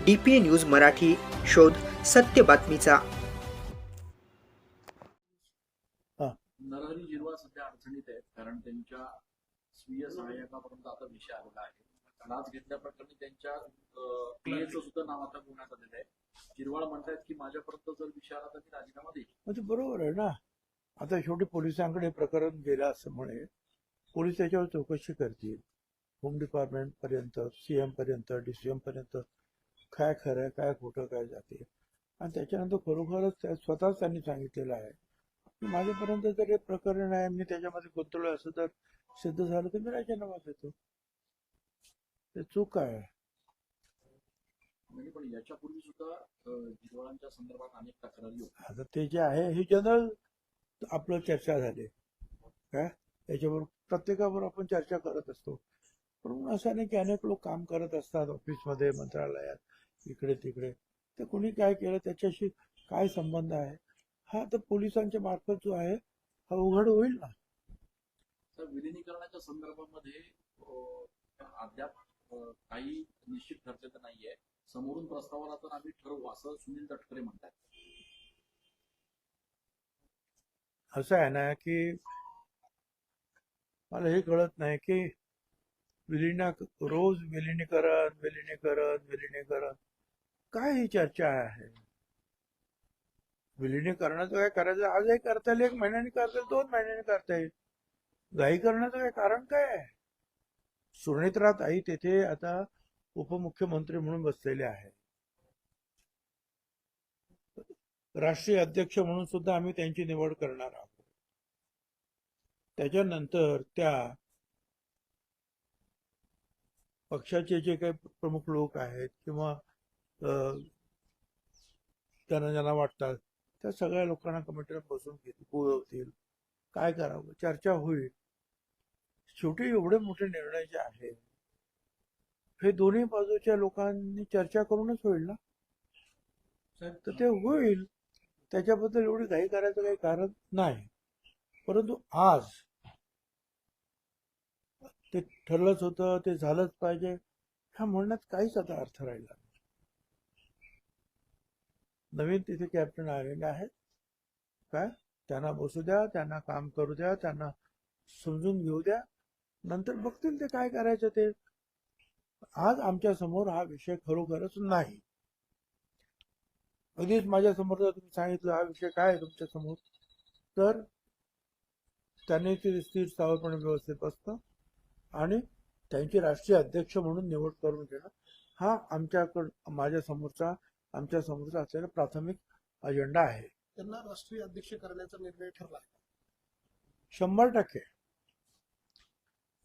DPA news Marathi, शोध सत्य बातमीचा. नरहरी झिरवाळ सध्या अडचणीत आहेत, कारण त्यांच्या स्वीय सहाय्यकापर्यंत आता विषय आलेला आहे. लाच घेतल्याप्रकरणी त्यांच्या पीएचं सुद्धा नाव आता गुन्ह्यात आलेलं आहे. झिरवाळ म्हणतायत की माझ्यापर्यंत जर विषय आला तर मी राजीनामा देईल. म्हणजे बरोबर आहे ना. आता शेवटी पोलिसांकडे प्रकरण गेलं असं म्हणे, पोलीस त्याच्यावर चौकशी करतील. होम डिपार्टमेंट पर्यंत, सीएम पर्यंत, डीसीएम पर्यंत काय खरं आहे, काय खोटं, काय जाते. आणि त्याच्यानंतर खरोखरच स्वतःच त्यांनी सांगितलेलं आहे की माझ्यापर्यंत जर हे प्रकरण आहे, मी त्याच्यामध्ये गुंतवलं असं जर सिद्ध झालं तर मी राजीनामा देतो. ते चूक आहे. म्हणजे पण याच्यापूर्वी सुद्धा झिरवाळांच्या संदर्भात अनेक तक्रारी होत्या. आता ते जे आहे हे जनरल आपलं चर्चा झाली काय, त्याच्यावर प्रत्येकावर आपण चर्चा करत असतो. पण असं नाही की अनेक लोक काम करत असतात ऑफिसमध्ये, मंत्रालयात, इकडे तिकडे. तर कोणी काय केलं त्याच्याशी काय संबंध आहे हा तर पोलिसांच्या मार्फत जो आहे हा उघड होईल ना. तर विलिनीकरणाच्या संदर्भामध्ये अद्याप काही निश्चित ठरलेलं नाहीये. समोरून प्रस्ताव आला तर आम्ही ठरवू असं सुनील तटकरे म्हणतात. असं आहे ना की मला हे कळत नाही की रोज विलिनीकरण काय ही चर्चा आहे. विलिनीकरणाचं काय करायचं, आजही करता येईल, 1 महिन्याने करता येईल, 2 महिन्याने करता येईल. घाई करण्याचं काय कारण काय आहे. सुनेत्रा ताई तेथे आता उपमुख्यमंत्री म्हणून बसलेले आहे. राष्ट्रीय अध्यक्ष म्हणून सुद्धा आम्ही त्यांची निवड करणार आहोत. त्याच्यानंतर त्या पक्षाचे जे काही प्रमुख लोक आहेत किंवा त्यांना ज्यांना वाटतात त्या सगळ्या लोकांना कमिटीला बसून बोलवतील, काय करावं, चर्चा होईल. शेवटी एवढे मोठे निर्णय जे आहेत हे दोन्ही बाजूच्या लोकांनी चर्चा करूनच होईल ना. तर ते होईल, त्याच्याबद्दल एवढी घाई करायचं काही कारण नाही. परंतु आज ते ठरलंच होतं, ते झालंच पाहिजे ह्या म्हणण्यात काहीच आता अर्थ राहिला. नवीन तिथे कॅप्टन आलेले आहेत काय, त्यांना बसू द्या, त्यांना काम करू द्या, त्यांना समजून घेऊ द्या, नंतर बघतील ते काय करायचं ते. आज आमच्या समोर हा विषय खरोखरच नाही. अगदीच माझ्या समोर जर तुम्ही सांगितलं हा विषय काय आहे तुमच्या समोर, तर त्यांनी ते स्थिर स्थावरपणे व्यवस्थित बसतं आणि त्यांची राष्ट्रीय अध्यक्ष म्हणून निवड करून घेणं हा माझ्या समोरचा असलेला प्राथमिक अजेंडा आहे. त्यांना राष्ट्रीय अध्यक्ष करण्याचा निर्णय ठरला 100%.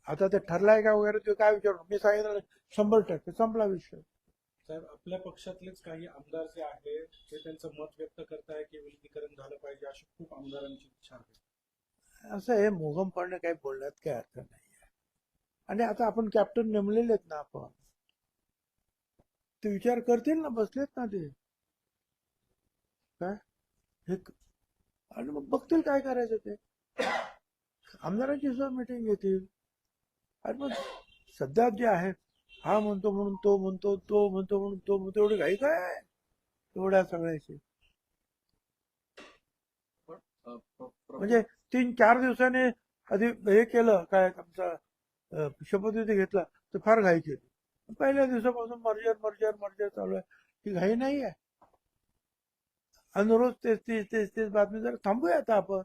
आता ते ठरलाय का वगैरे ते काय विचारू, मी सांगितलं 100% संपला विषय. साहेब, आपल्या पक्षातलेच काही आमदार जे आहेत ते त्यांचं मत व्यक्त करताय की विलिनीकरण झालं पाहिजे, अशी खूप आमदारांची इच्छा आहे. असं हे मोगमपणे काही बोलण्यात काही अर्थ नाही आहे. आणि आता आपण कॅप्टन नेमलेले आहेत ना, आपण ते विचार करतील ना, बसलेत ना ते काय हे, आणि मग बघतील काय करायचं ते. आमदारांची सुद्धा मिटिंग घेतील. आणि मग सध्या जे आहे हा म्हणतो म्हणून तो म्हणतो, तो म्हणतो म्हणून तो म्हणतो, एवढी घाई काय आहे एवढ्या सगळ्याची. म्हणजे 3-4 दिवसाने आधी हे केलं काय, आमचा शपथविधी घेतला तर फार घाई केली. पहिल्या दिवसापासून मर्जर चालू आहे. ही घाई नाही आहे. आणि रोज तेच बातमी जर थांबूया आता आपण.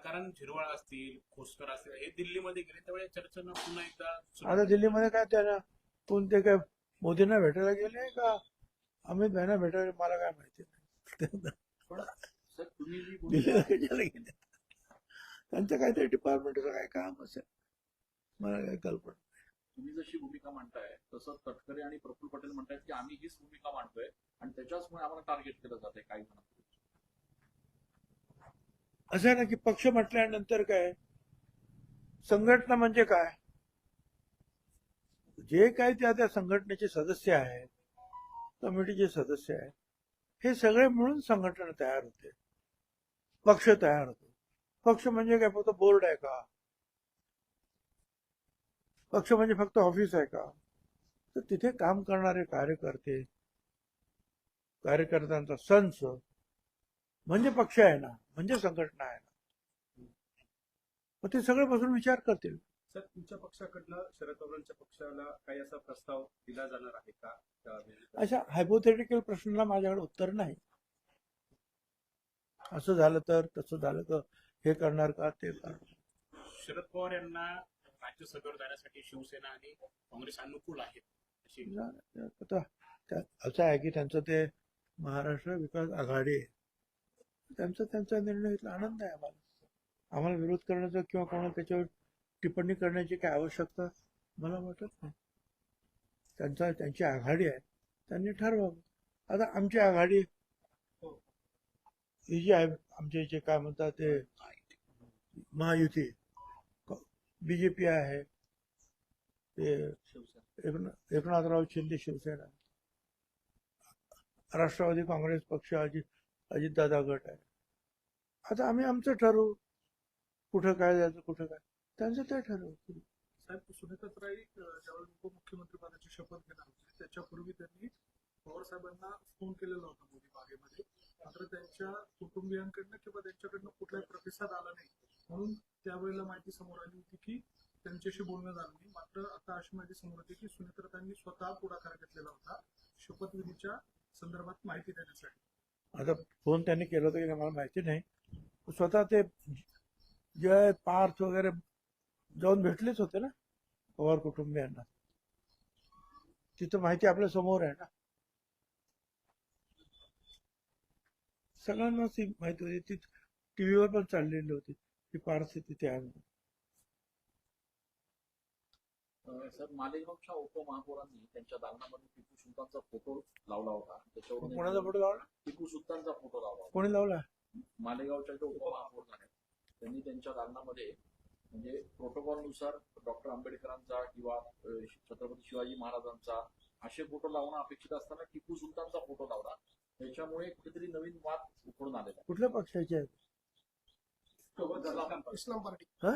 कारण झिरवाळ असतील, खोसकर असतील, हे दिल्लीमध्ये गेले त्यावेळी चर्चेनं पुन्हा एकदा आता दिल्लीमध्ये काय त्यांना कोणते काय मोदींना भेटायला गेले का अमित भाईंना भेटायला, मला काय माहिती नाही. दिल्लीला कशाला गेले, त्यांचं काहीतरी डिपार्टमेंटचं काय काम असेल, मला काय कल्पना. तुम्ही जशी भूमिका मांडताय तसं तटकरे आणि प्रफुल्ल पटेल म्हणतायत की आम्ही हीच भूमिका मांडतोय आणि त्याच्याचमुळे आम्हाला टार्गेट केलं जाते काही जणांना. असं आहे ना की पक्ष म्हटल्यानंतर काय, संघटना म्हणजे काय, जे काय त्या संघटनेचे सदस्य आहेत, कमिटीचे सदस्य आहेत, हे सगळे मिळून संघटना तयार होते, पक्ष तयार होतो. पक्ष म्हणजे काय फक्त बोर्ड आहे का, पक्ष म्हणजे फक्त ऑफिस आहे का, तर तिथे काम करणारे कार्यकर्ते, कार्यकर्त्यांचा संच म्हणजे पक्ष आहे ना, म्हणजे संघटना आहे ना. मग ते सगळे बसून विचार करतील. सर, तुमच्या पक्षाकडनं शरद पवारांच्या पक्षाला काही असा प्रस्ताव दिला जाणार आहे का? अशा हायपोथेटिकल प्रश्नाला माझ्याकडे उत्तर नाही. असं झालं तर, तसं झालं तर, हे करणार का, ते करणार. शरद पवार यांना राज्यसभेवर जाण्यासाठी शिवसेना आणि काँग्रेस अनुकूल आहेत अशी आता असं आहे की त्यांचं ते महाराष्ट्र विकास आघाडी आहे, त्यांचा निर्णय घेतला. आनंद आहे आम्हाला विरोध करण्याचा किंवा कोणाला त्याच्यावर टिप्पणी करण्याची काय आवश्यकता मला वाटत नाही. त्यांची आघाडी आहे, त्यांनी ठरवावं. आता आमची आघाडी ही जी आहे, आमचे जे काय म्हणतात ते महायुती, बीजेपी आहे, ते एकनाथराव शिंदे शिवसेना, राष्ट्रवादी काँग्रेस पक्ष, अजितदादा गट आहे. आता आम्ही आमचं ठरवू, कुठं काय जायचं, कुठं काय, त्यांचं ते ठरवू. साहेब, सुनेत्राताई ज्यावेळी उपमुख्यमंत्री पदाची शपथ घेणार होते त्याच्यापूर्वी त्यांनी पवार साहेबांना फोन केलेला होता मोदी बागेमध्ये, मात्र त्यांच्या कुटुंबियांकडनं किंवा त्यांच्याकडनं कुठलाही प्रतिसाद आला नाही, म्हणून त्यावेळेला माहिती समोर आली होती की त्यांच्याशी बोलणं झालं नाही. मात्र आता अशी माहिती समोर येते की सुनेत्राताईंनी स्वतः पुढाकार घेतलेला होता शपथविधीच्या संदर्भात माहिती देण्यासाठी. आता फोन त्यांनी केला होता की नाही मला माहिती नाही. स्वतः ते जय पार्थ वगैरे जाऊन भेटलेच होते ना पवार कुटुंबियांना. तिथं माहिती आपल्या समोर आहे ना, सगळ्यांनाच ती माहिती होती. ती टीव्हीवर पण चाललेली होती की पार्थ तिथे आहे. सर, मालेगावच्या उपमहापौरांनी त्यांच्या दालनामध्ये टिपू सुलतानचा फोटो लावला होता. त्याच्यावरून कोणाचा फोटो लावला? टिपू सुलतानचा फोटो लावला. कोणी लावला? मालेगावच्या जे उपमहापौर झाले त्यांनी त्यांच्या दालनामध्ये म्हणजे प्रोटोकॉलनुसार डॉक्टर आंबेडकरांचा किंवा छत्रपती शिवाजी महाराजांचा असे फोटो लावणं अपेक्षित असताना टिपू सुलतानचा फोटो लावला. त्याच्यामुळे कुठेतरी नवीन वाद उघडून आलेला. कुठल्या पक्षाचे आहेत? इस्लाम पार्टी. हा?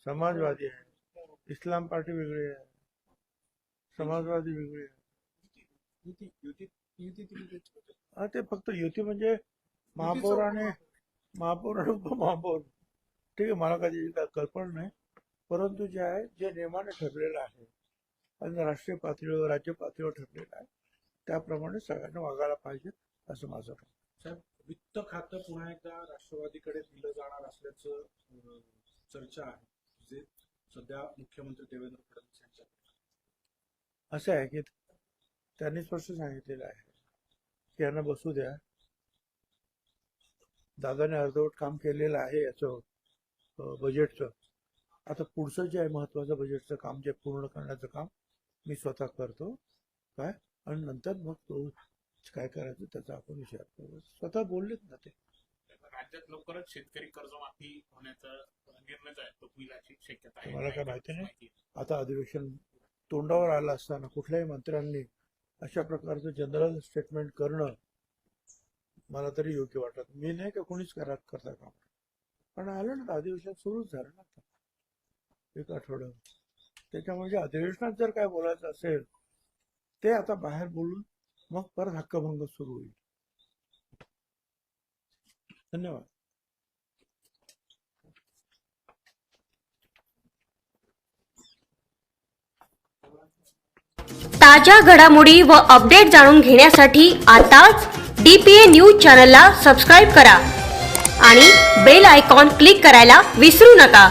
समाजवादी आहे, इस्लाम पार्टी वेगळी आहे, समाजवादी वेगळी आहे. हा, ते फक्त युती म्हणजे महापौर आणि उपमहापौर. ठीक आहे, मला कधी कल्पना नाही, परंतु जे आहे जे नियमाने ठरलेलं आहे आणि राष्ट्रीय पातळीवर राज्य पातळीवर ठरलेलं आहे त्याप्रमाणे सगळ्यांना वागायला पाहिजे असं माझं मत. साहेब, वित्त खातं पुन्हा एकदा राष्ट्रवादीकडे दिलं जाणार असल्याचं चर्चा आहे, जे सध्या मुख्यमंत्री देवेंद्र फडणवीस यांच्या. असं आहे की त्यांनी स्पष्ट सांगितलेलं आहे की यांना बसू द्या, दादाने अर्धवट काम केलेलं आहे याचं बजेटचं. आता पुढचं जे आहे महत्वाचं बजेटचं काम, जे पूर्ण करण्याचं काम मी स्वतः करतो काय, आणि नंतर मग तो काय करायचं त्याचा आपण विचार करू. स्वतः बोललेत ना ते. राज्यात लवकरच शेतकरी कर्जमाफी होण्याचा निर्णय आहे तो होईल अशी शक्यता आहे. मला काय माहिती नाही. आता अधिवेशन तोंडावर आलं असताना कुठल्याही मंत्र्यांनी अशा प्रकारचं जनरल स्टेटमेंट करणं मला तरी योग्य वाटत. मी नाही का कोणीच करता काम, पण आलं ना अधिवेशन सुरूच झालं ना आता एक आठवडा. त्याच्यामुळे अधिवेशनात जर काय बोलायचं असेल ते आता बाहेर बोलून मग परत हक्कभंग सुरू होईल. धन्यवाद. ताज्या घडामोडी व अपडेट जाणून घेण्यासाठी आताच DPA न्यूज चॅनलला सबस्क्राईब करा आणि बेल आयकॉन क्लिक करायला विसरू नका.